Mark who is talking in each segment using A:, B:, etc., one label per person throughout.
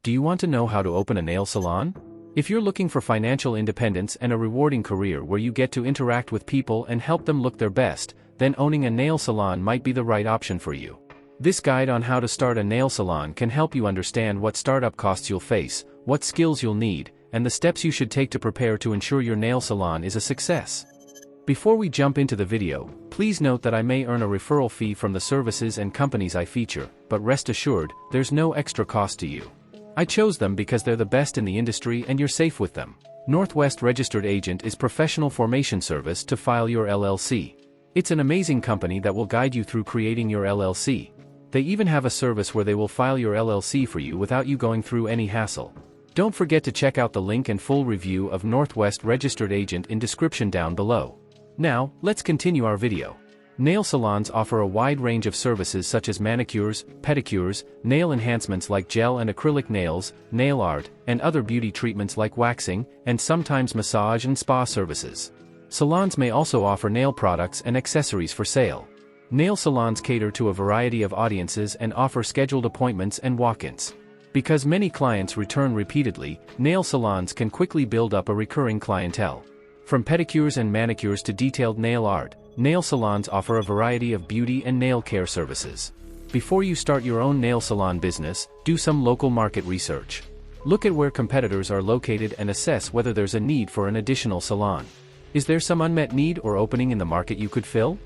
A: Do you want to know how to open a nail salon? If you're looking for financial independence and a rewarding career where you get to interact with people and help them look their best, then owning a nail salon might be the right option for you. This guide on how to start a nail salon can help you understand what startup costs you'll face, what skills you'll need, and the steps you should take to prepare to ensure your nail salon is a success. Before we jump into the video, please note that I may earn a referral fee from the services and companies I feature, but rest assured, there's no extra cost to you. I chose them because they're the best in the industry and you're safe with them. Northwest Registered Agent is professional formation service to file your LLC. It's an amazing company that will guide you through creating your LLC. They even have a service where they will file your LLC for you without you going through any hassle. Don't forget to check out the link and full review of Northwest Registered Agent in description down below. Now, let's continue our video. Nail salons offer a wide range of services such as manicures, pedicures, nail enhancements like gel and acrylic nails, nail art, and other beauty treatments like waxing, and sometimes massage and spa services. Salons may also offer nail products and accessories for sale. Nail salons cater to a variety of audiences and offer scheduled appointments and walk-ins. Because many clients return repeatedly, nail salons can quickly build up a recurring clientele. From pedicures and manicures to detailed nail art, nail salons offer a variety of beauty and nail care services. Before you start your own nail salon business, do some local market research. Look at where competitors are located and assess whether there's a need for an additional salon. Is there some unmet need or opening in the market you could fill?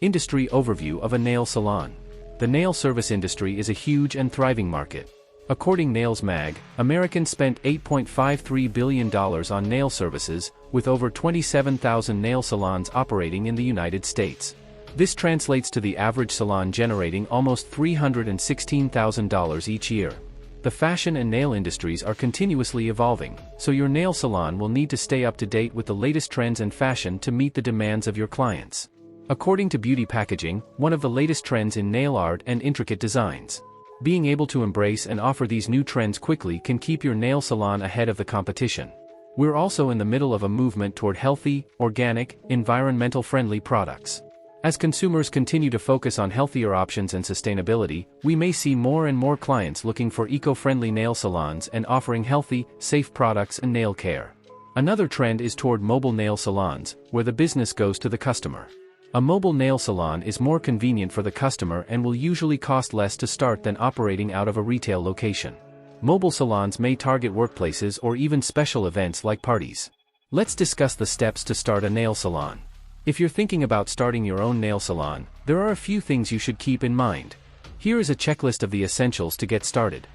A: Industry overview of a nail salon. The nail service industry is a huge and thriving market. According Nails Mag, Americans spent $8.53 billion on nail services, with over 27,000 nail salons operating in the United States. This translates to the average salon generating almost $316,000 each year. The fashion and nail industries are continuously evolving, so your nail salon will need to stay up to date with the latest trends and fashion to meet the demands of your clients. According to Beauty Packaging, one of the latest trends in nail art and intricate designs. Being able to embrace and offer these new trends quickly can keep your nail salon ahead of the competition. We're also in the middle of a movement toward healthy, organic, environmental-friendly products. As consumers continue to focus on healthier options and sustainability, we may see more and more clients looking for eco-friendly nail salons and offering healthy, safe products and nail care. Another trend is toward mobile nail salons, where the business goes to the customer. A mobile nail salon is more convenient for the customer and will usually cost less to start than operating out of a retail location. Mobile salons may target workplaces or even special events like parties. Let's discuss the steps to start a nail salon. If you're thinking about starting your own nail salon, there are a few things you should keep in mind. Here is a checklist of the essentials to get started.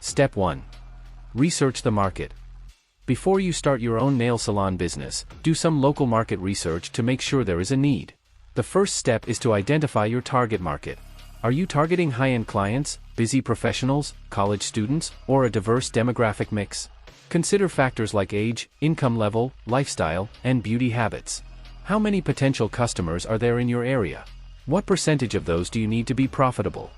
A: Step 1. Research the market. Before you start your own nail salon business, do some local market research to make sure there is a need. The first step is to identify your target market. Are you targeting high-end clients, busy professionals, college students, or a diverse demographic mix? Consider factors like age, income level, lifestyle, and beauty habits. How many potential customers are there in your area? What percentage of those do you need to be profitable?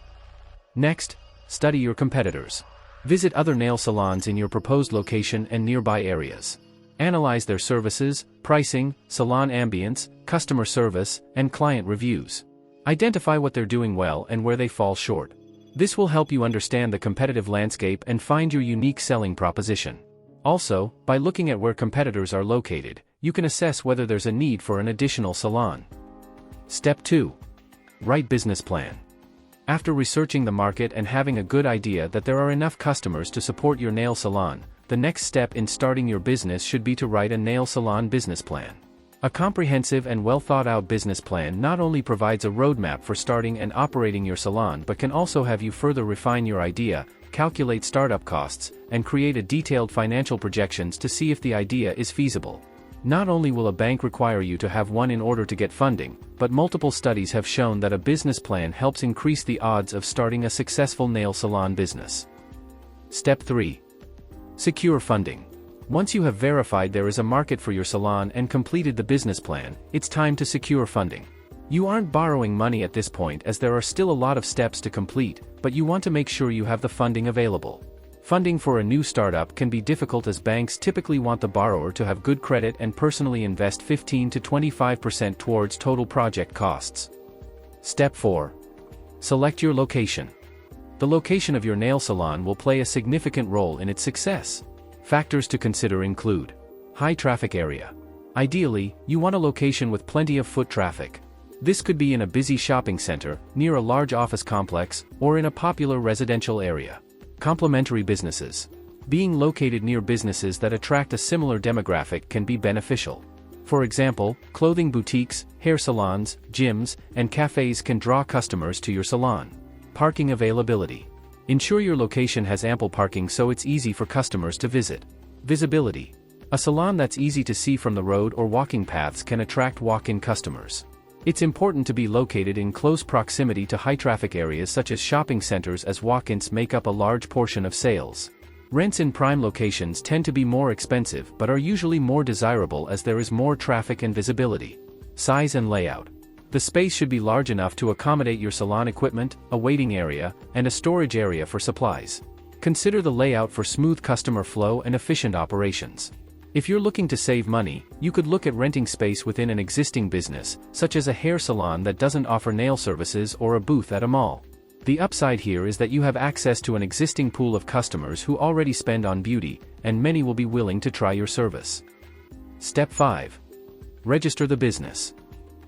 A: Next, study your competitors. Visit other nail salons in your proposed location and nearby areas. Analyze their services, pricing, salon ambience, customer service, and client reviews. Identify what they're doing well and where they fall short. This will help you understand the competitive landscape and find your unique selling proposition. Also, by looking at where competitors are located, you can assess whether there's a need for an additional salon. Step 2. Write business plan. After researching the market and having a good idea that there are enough customers to support your nail salon, the next step in starting your business should be to write a nail salon business plan. A comprehensive and well-thought-out business plan not only provides a roadmap for starting and operating your salon but can also have you further refine your idea, calculate startup costs, and create a detailed financial projections to see if the idea is feasible. Not only will a bank require you to have one in order to get funding, but multiple studies have shown that a business plan helps increase the odds of starting a successful nail salon business. Step 3. Secure funding. Once you have verified there is a market for your salon and completed the business plan, it's time to secure funding. You aren't borrowing money at this point as there are still a lot of steps to complete, but you want to make sure you have the funding available. Funding for a new startup can be difficult as banks typically want the borrower to have good credit and personally invest 15 to 25% towards total project costs. Step 4. Select your location. The location of your nail salon will play a significant role in its success. Factors to consider include high traffic area. Ideally, you want a location with plenty of foot traffic. This could be in a busy shopping center, near a large office complex, or in a popular residential area. Complementary businesses. Being located near businesses that attract a similar demographic can be beneficial. For example, clothing boutiques, hair salons, gyms, and cafes can draw customers to your salon. Parking availability. Ensure your location has ample parking so it's easy for customers to visit. Visibility. A salon that's easy to see from the road or walking paths can attract walk-in customers. It's important to be located in close proximity to high-traffic areas such as shopping centers, as walk-ins make up a large portion of sales. Rents in prime locations tend to be more expensive but are usually more desirable as there is more traffic and visibility. Size and layout. The space should be large enough to accommodate your salon equipment, a waiting area, and a storage area for supplies. Consider the layout for smooth customer flow and efficient operations. If you're looking to save money, you could look at renting space within an existing business, such as a hair salon that doesn't offer nail services or a booth at a mall. The upside here is that you have access to an existing pool of customers who already spend on beauty, and many will be willing to try your service. Step 5. Register the business.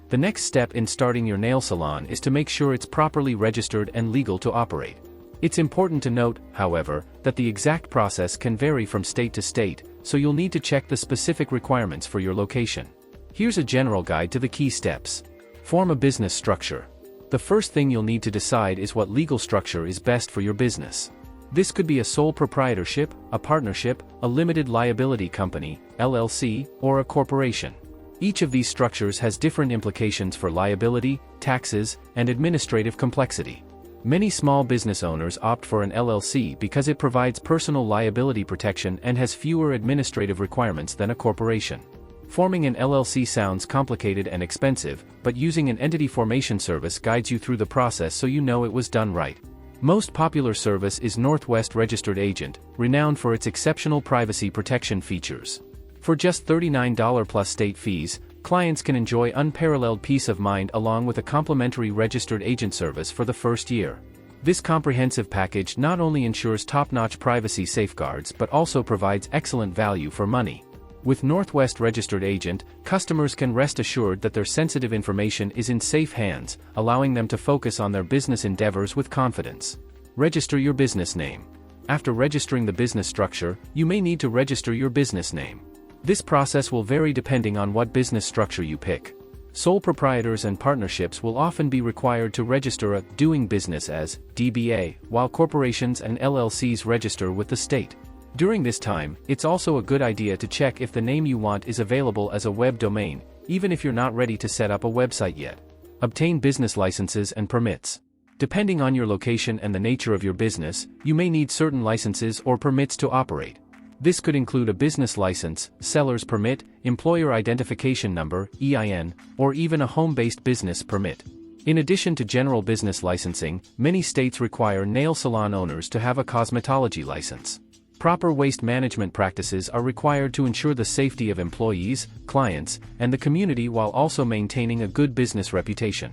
A: The next step in starting your nail salon is to make sure it's properly registered and legal to operate. It's important to note, however, that the exact process can vary from state to state, so you'll need to check the specific requirements for your location. Here's a general guide to the key steps. Form a business structure. The first thing you'll need to decide is what legal structure is best for your business. This could be a sole proprietorship, a partnership, a limited liability company, LLC, or a corporation. Each of these structures has different implications for liability, taxes, and administrative complexity. Many small business owners opt for an LLC because it provides personal liability protection and has fewer administrative requirements than a corporation. Forming an LLC sounds complicated and expensive, but using an entity formation service guides you through the process so you know it was done right. Most popular service is Northwest Registered Agent, renowned for its exceptional privacy protection features. For just $39 plus state fees, clients can enjoy unparalleled peace of mind along with a complimentary registered agent service for the first year. This comprehensive package not only ensures top-notch privacy safeguards but also provides excellent value for money. With Northwest Registered Agent, customers can rest assured that their sensitive information is in safe hands, allowing them to focus on their business endeavors with confidence. Register your business name. After registering the business structure, you may need to register your business name. This process will vary depending on what business structure you pick. Sole proprietors and partnerships will often be required to register a doing business as DBA, while corporations and LLCs register with the state. During this time, it's also a good idea to check if the name you want is available as a web domain, even if you're not ready to set up a website yet. Obtain business licenses and permits. Depending on your location and the nature of your business, you may need certain licenses or permits to operate. This could include a business license, seller's permit, employer identification number, EIN, or even a home-based business permit. In addition to general business licensing, many states require nail salon owners to have a cosmetology license. Proper waste management practices are required to ensure the safety of employees, clients, and the community while also maintaining a good business reputation.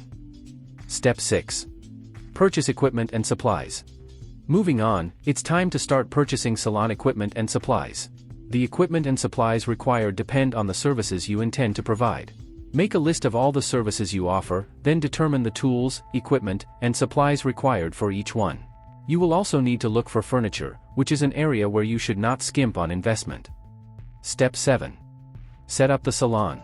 A: Step 6. Purchase equipment and supplies. Moving on, it's time to start purchasing salon equipment and supplies. The equipment and supplies required depend on the services you intend to provide. Make a list of all the services you offer, then determine the tools, equipment, and supplies required for each one. You will also need to look for furniture, which is an area where you should not skimp on investment. Step 7. Set up the salon.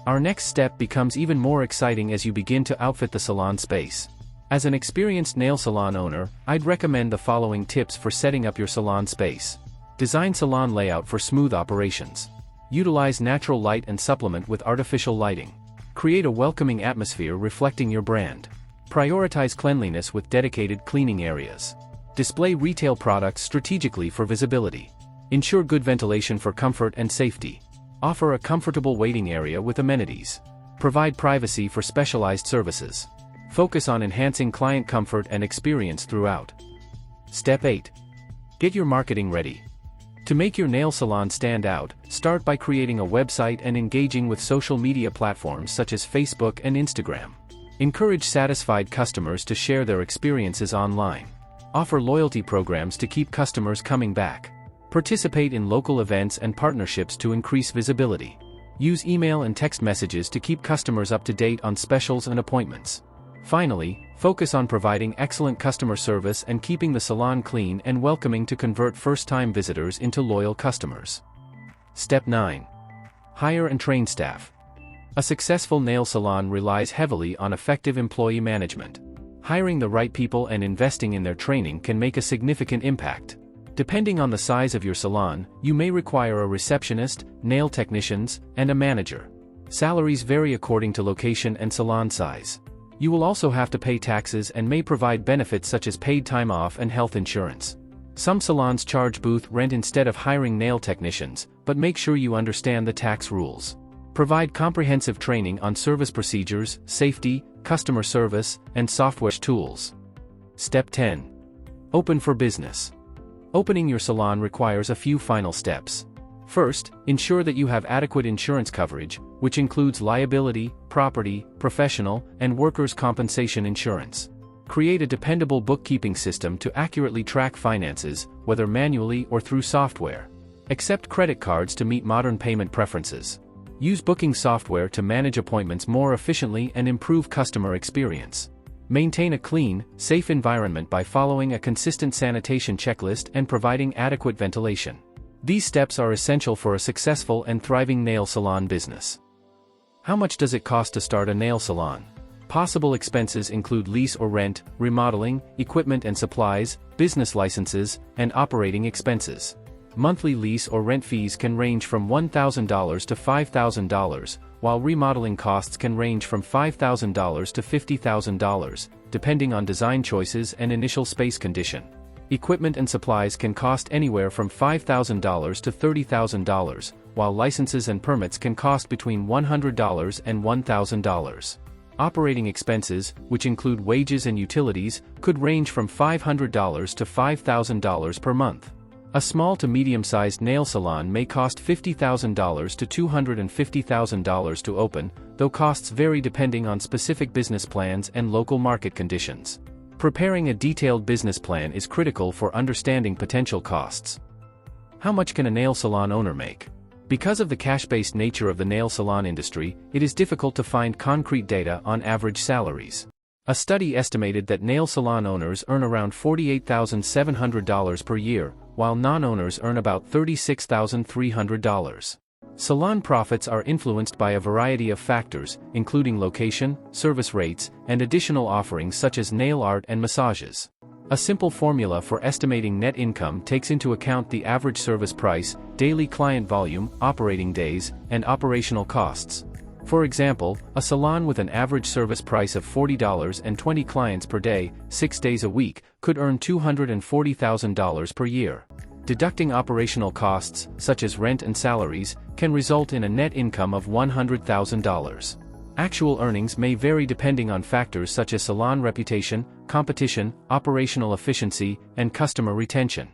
A: Our next step becomes even more exciting as you begin to outfit the salon space. As an experienced nail salon owner, I'd recommend the following tips for setting up your salon space. Design salon layout for smooth operations. Utilize natural light and supplement with artificial lighting. Create a welcoming atmosphere reflecting your brand. Prioritize cleanliness with dedicated cleaning areas. Display retail products strategically for visibility. Ensure good ventilation for comfort and safety. Offer a comfortable waiting area with amenities. Provide privacy for specialized services. Focus on enhancing client comfort and experience throughout. Step 8. Get your marketing ready. To make your nail salon stand out, start by creating a website and engaging with social media platforms such as Facebook and Instagram. Encourage satisfied customers to share their experiences online. Offer loyalty programs to keep customers coming back. Participate in local events and partnerships to increase visibility. Use email and text messages to keep customers up to date on specials and appointments. Finally, focus on providing excellent customer service and keeping the salon clean and welcoming to convert first-time visitors into loyal customers. Step 9. Hire and train staff. A successful nail salon relies heavily on effective employee management. Hiring the right people and investing in their training can make a significant impact. Depending on the size of your salon, you may require a receptionist, nail technicians, and a manager. Salaries vary according to location and salon size. You will also have to pay taxes and may provide benefits such as paid time off and health insurance. Some salons charge booth rent instead of hiring nail technicians, but make sure you understand the tax rules. Provide comprehensive training on service procedures, safety, customer service, and software tools. Step 10. Open for business. Opening your salon requires a few final steps. First, ensure that you have adequate insurance coverage, which includes liability, property, professional, and workers' compensation insurance. Create a dependable bookkeeping system to accurately track finances, whether manually or through software. Accept credit cards to meet modern payment preferences. Use booking software to manage appointments more efficiently and improve customer experience. Maintain a clean, safe environment by following a consistent sanitation checklist and providing adequate ventilation. These steps are essential for a successful and thriving nail salon business. How much does it cost to start a nail salon? Possible expenses include lease or rent, remodeling, equipment and supplies, business licenses, and operating expenses. Monthly lease or rent fees can range from $1,000 to $5,000, while remodeling costs can range from $5,000 to $50,000, depending on design choices and initial space condition. Equipment and supplies can cost anywhere from $5,000 to $30,000, while licenses and permits can cost between $100 and $1,000. Operating expenses, which include wages and utilities, could range from $500 to $5,000 per month. A small to medium-sized nail salon may cost $50,000 to $250,000 to open, though costs vary depending on specific business plans and local market conditions. Preparing a detailed business plan is critical for understanding potential costs. How much can a nail salon owner make? Because of the cash-based nature of the nail salon industry, it is difficult to find concrete data on average salaries. A study estimated that nail salon owners earn around $48,700 per year, while non-owners earn about $36,300. Salon profits are influenced by a variety of factors, including location, service rates, and additional offerings such as nail art and massages. A simple formula for estimating net income takes into account the average service price, daily client volume, operating days, and operational costs. For example, a salon with an average service price of $40 and 20 clients per day, 6 days a week, could earn $240,000 per year. Deducting operational costs, such as rent and salaries, can result in a net income of $100,000. Actual earnings may vary depending on factors such as salon reputation, competition, operational efficiency, and customer retention.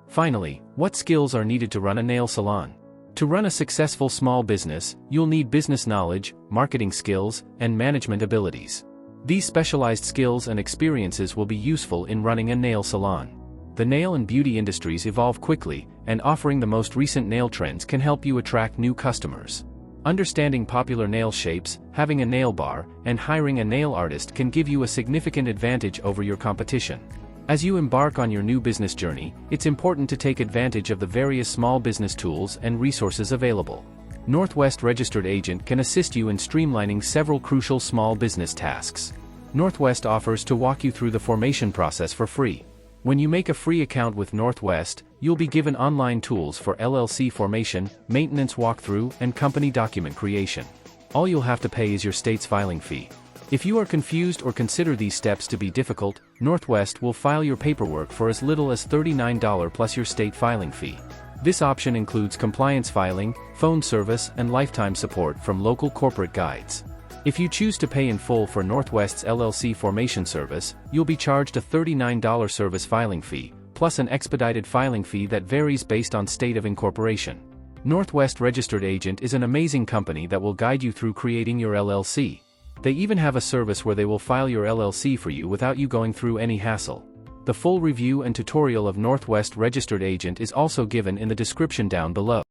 A: Finally, what skills are needed to run a nail salon? To run a successful small business, you'll need business knowledge, marketing skills, and management abilities. These specialized skills and experiences will be useful in running a nail salon. The nail and beauty industries evolve quickly, and offering the most recent nail trends can help you attract new customers. Understanding popular nail shapes, having a nail bar, and hiring a nail artist can give you a significant advantage over your competition. As you embark on your new business journey, it's important to take advantage of the various small business tools and resources available. Northwest Registered Agent can assist you in streamlining several crucial small business tasks. Northwest offers to walk you through the formation process for free. When you make a free account with Northwest, you'll be given online tools for LLC formation, maintenance walkthrough, and company document creation. All you'll have to pay is your state's filing fee. If you are confused or consider these steps to be difficult, Northwest will file your paperwork for as little as $39 plus your state filing fee. This option includes compliance filing, phone service, and lifetime support from local corporate guides. If you choose to pay in full for Northwest's LLC formation service, you'll be charged a $39 service filing fee, plus an expedited filing fee that varies based on state of incorporation. Northwest Registered Agent is an amazing company that will guide you through creating your LLC. They even have a service where they will file your LLC for you without you going through any hassle. The full review and tutorial of Northwest Registered Agent is also given in the description down below.